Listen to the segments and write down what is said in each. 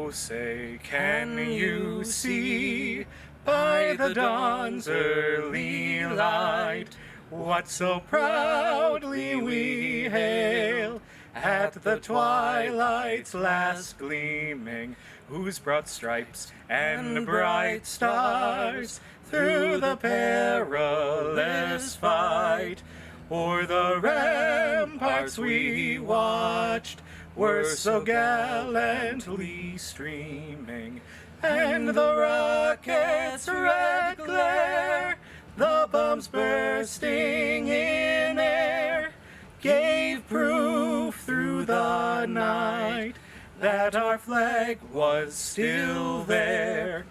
Oh, say, can you see by the dawn's early light what so proudly we hail at the twilight's last gleaming, whose broad stripes and bright stars through the perilous fight o'er the ramparts we watched were so gallantly streaming, and the rocket's red glare, the bombs bursting in air, gave proof through the night that our flag was still there.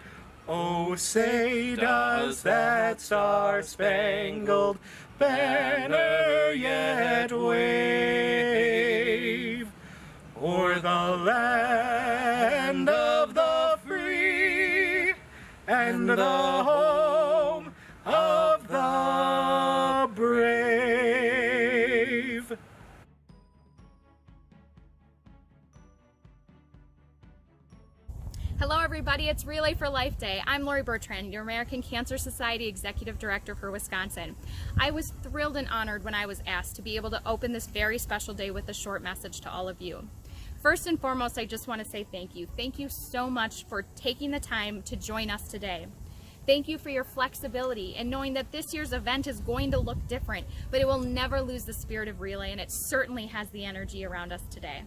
Oh, say does that star-spangled banner yet wave o'er the land of the free and the home of the brave. Hello everybody, it's Relay for Life Day. I'm Lori Bertrand, your American Cancer Society Executive Director for Wisconsin. I was thrilled and honored when I was asked to be able to open this very special day with a short message to all of you. First and foremost, I just want to say thank you. Thank you so much for taking the time to join us today. Thank you for your flexibility and knowing that this year's event is going to look different, but it will never lose the spirit of Relay, and it certainly has the energy around us today.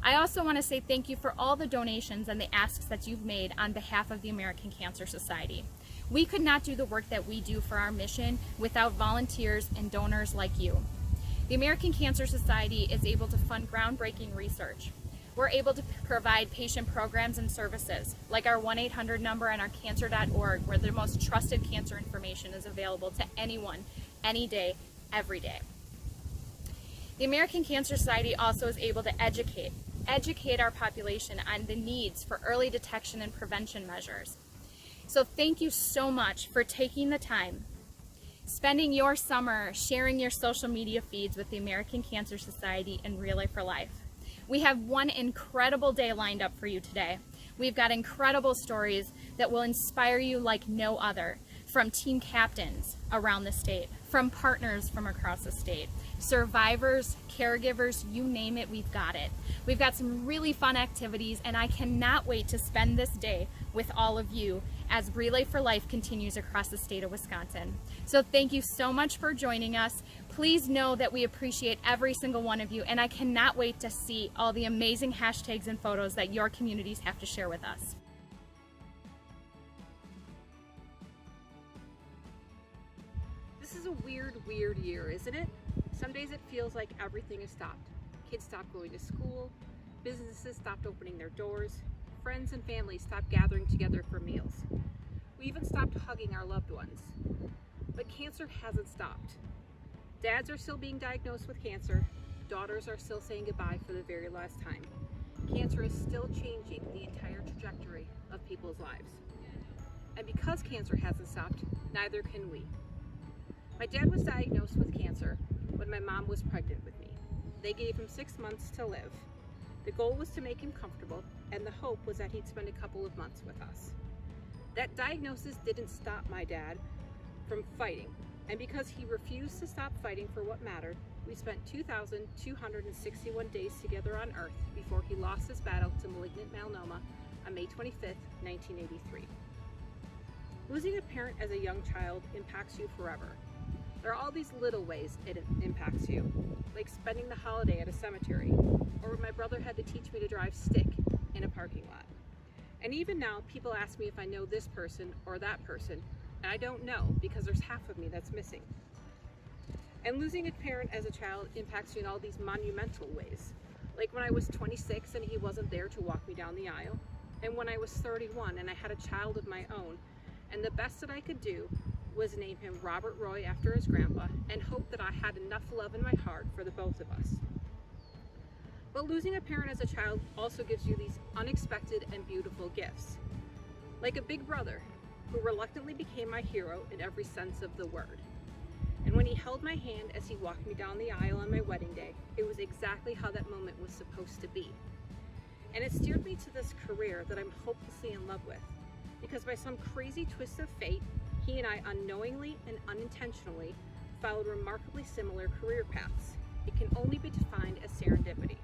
I also want to say thank you for all the donations and the asks that you've made on behalf of the American Cancer Society. We could not do the work that we do for our mission without volunteers and donors like you. The American Cancer Society is able to fund groundbreaking research. We're able to provide patient programs and services, like our 1-800 number and our cancer.org, where the most trusted cancer information is available to anyone, any day, every day. The American Cancer Society also is able to educate our population on the needs for early detection and prevention measures. So thank you so much for taking the time, spending your summer sharing your social media feeds with the American Cancer Society and Relay for Life. We have one incredible day lined up for you today. We've got incredible stories that will inspire you like no other, from team captains around the state, from partners from across the state, survivors, caregivers, you name it, we've got it. We've got some really fun activities, and I cannot wait to spend this day with all of you as Relay for Life continues across the state of Wisconsin. So thank you so much for joining us. Please know that we appreciate every single one of you, and I cannot wait to see all the amazing hashtags and photos that your communities have to share with us. This is a weird year, isn't it? Some days it feels like everything is stopped. Kids stopped going to school, businesses stopped opening their doors, friends and families stopped gathering together for meals. We even stopped hugging our loved ones. But cancer hasn't stopped. Dads are still being diagnosed with cancer. Daughters are still saying goodbye for the very last time. Cancer is still changing the entire trajectory of people's lives. And because cancer hasn't stopped, neither can we. My dad was diagnosed with cancer when my mom was pregnant with me. They gave him 6 months to live. The goal was to make him comfortable, and the hope was that he'd spend a couple of months with us. That diagnosis didn't stop my dad from fighting, and because he refused to stop fighting for what mattered, we spent 2,261 days together on Earth before he lost his battle to malignant melanoma on May 25th, 1983. Losing a parent as a young child impacts you forever. There are all these little ways it impacts you, like spending the holiday at a cemetery, or when my brother had to teach me to drive stick in a parking lot. And even now, people ask me if I know this person or that person, and I don't know because there's half of me that's missing. And losing a parent as a child impacts you in all these monumental ways, like when I was 26 and he wasn't there to walk me down the aisle, and when I was 31 and I had a child of my own, and the best that I could do was name him Robert Roy after his grandpa and hope that I had enough love in my heart for the both of us. But losing a parent as a child also gives you these unexpected and beautiful gifts, like a big brother who reluctantly became my hero in every sense of the word. And when he held my hand as he walked me down the aisle on my wedding day, it was exactly how that moment was supposed to be. And it steered me to this career that I'm hopelessly in love with, because by some crazy twist of fate, he and I unknowingly and unintentionally followed remarkably similar career paths. It can only be defined as serendipity.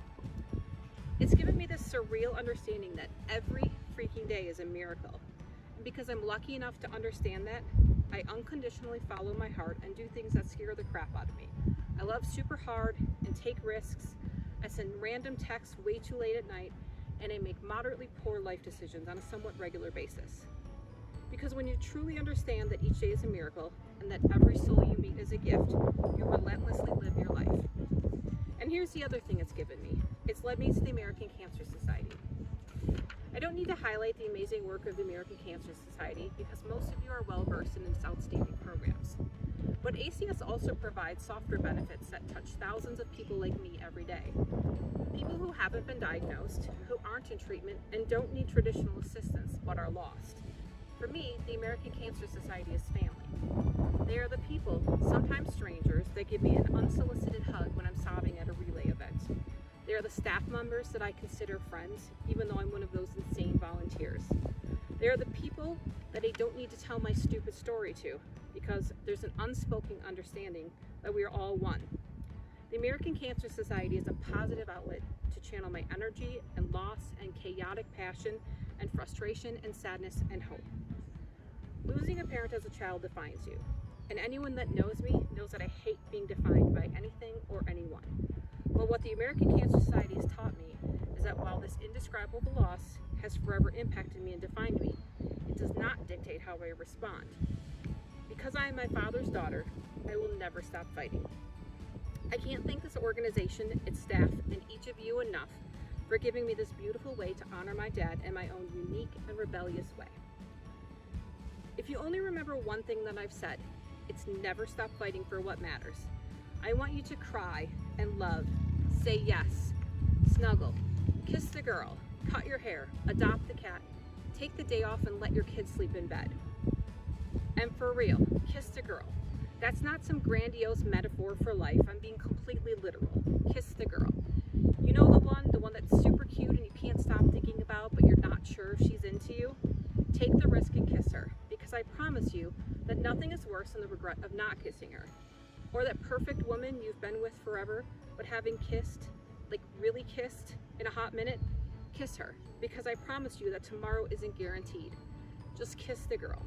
It's given me this surreal understanding that every freaking day is a miracle. And because I'm lucky enough to understand that, I unconditionally follow my heart and do things that scare the crap out of me. I love super hard and take risks. I send random texts way too late at night, and I make moderately poor life decisions on a somewhat regular basis. Because when you truly understand that each day is a miracle and that every soul you meet is a gift, you relentlessly live your life. And here's the other thing it's given me. It's led me to the American Cancer Society. I don't need to highlight the amazing work of the American Cancer Society because most of you are well versed in its outstanding programs. But ACS also provides software benefits that touch thousands of people like me every day. People who haven't been diagnosed, who aren't in treatment, and don't need traditional assistance but are lost. For me, the American Cancer Society is family. They are the people, sometimes strangers, that give me an unsolicited hug when I'm sobbing at a relay event. They are the staff members that I consider friends, even though I'm one of those insane volunteers. They are the people that I don't need to tell my stupid story to, because there's an unspoken understanding that we are all one. The American Cancer Society is a positive outlet to channel my energy and loss and chaotic passion and frustration and sadness and hope. Losing a parent as a child defines you, and anyone that knows me knows that I hate being defined by anything or anyone. But what the American Cancer Society has taught me is that while this indescribable loss has forever impacted me and defined me, it does not dictate how I respond. Because I am my father's daughter, I will never stop fighting. I can't thank this organization, its staff, and each of you enough for giving me this beautiful way to honor my dad in my own unique and rebellious way. If you only remember one thing that I've said, it's never stop fighting for what matters. I want you to cry and love, say yes, snuggle, kiss the girl, cut your hair, adopt the cat, take the day off and let your kids sleep in bed. And for real, kiss the girl. That's not some grandiose metaphor for life. I'm being completely literal. Kiss the girl. You know the one that's super cute and you can't stop thinking about, but you're not sure if she's into you? Take the risk and kiss her, because I promise you that nothing is worse than the regret of not kissing her. Or that perfect woman you've been with forever, but having kissed, like really kissed in a hot minute, kiss her, because I promise you that tomorrow isn't guaranteed. Just kiss the girl.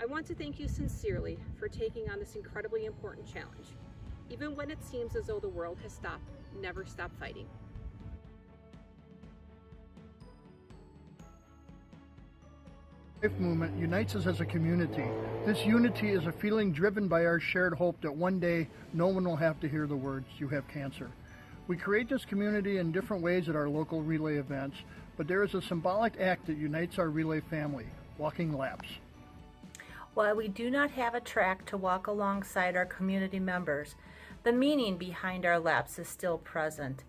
I want to thank you sincerely for taking on this incredibly important challenge. Even when it seems as though the world has stopped, never stop fighting. Life movement unites us as a community. This unity is a feeling driven by our shared hope that one day no one will have to hear the words, "You have cancer." We create this community in different ways at our local relay events, but there is a symbolic act that unites our relay family, walking laps. While we do not have a track to walk alongside our community members, the meaning behind our laps is still present.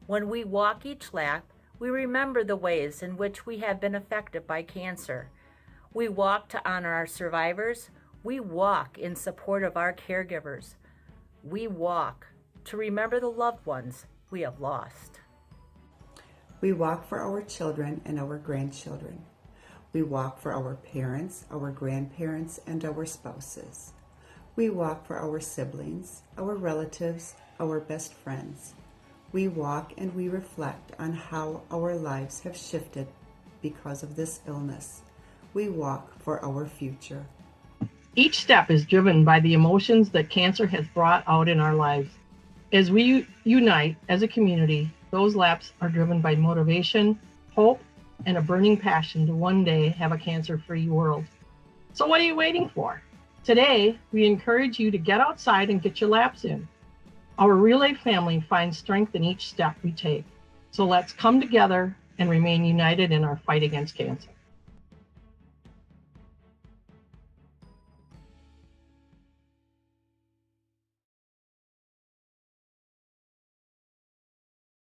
When we walk each lap, we remember the ways in which we have been affected by cancer. We walk to honor our survivors. We walk in support of our caregivers. We walk to remember the loved ones we have lost. We walk for our children and our grandchildren. We walk for our parents, our grandparents, and our spouses. We walk for our siblings, our relatives, our best friends. We walk and we reflect on how our lives have shifted because of this illness. We walk for our future. Each step is driven by the emotions that cancer has brought out in our lives. As we unite as a community, those laps are driven by motivation, hope, and a burning passion to one day have a cancer-free world. So what are you waiting for? Today, we encourage you to get outside and get your laps in. Our relay family finds strength in each step we take. So let's come together and remain united in our fight against cancer.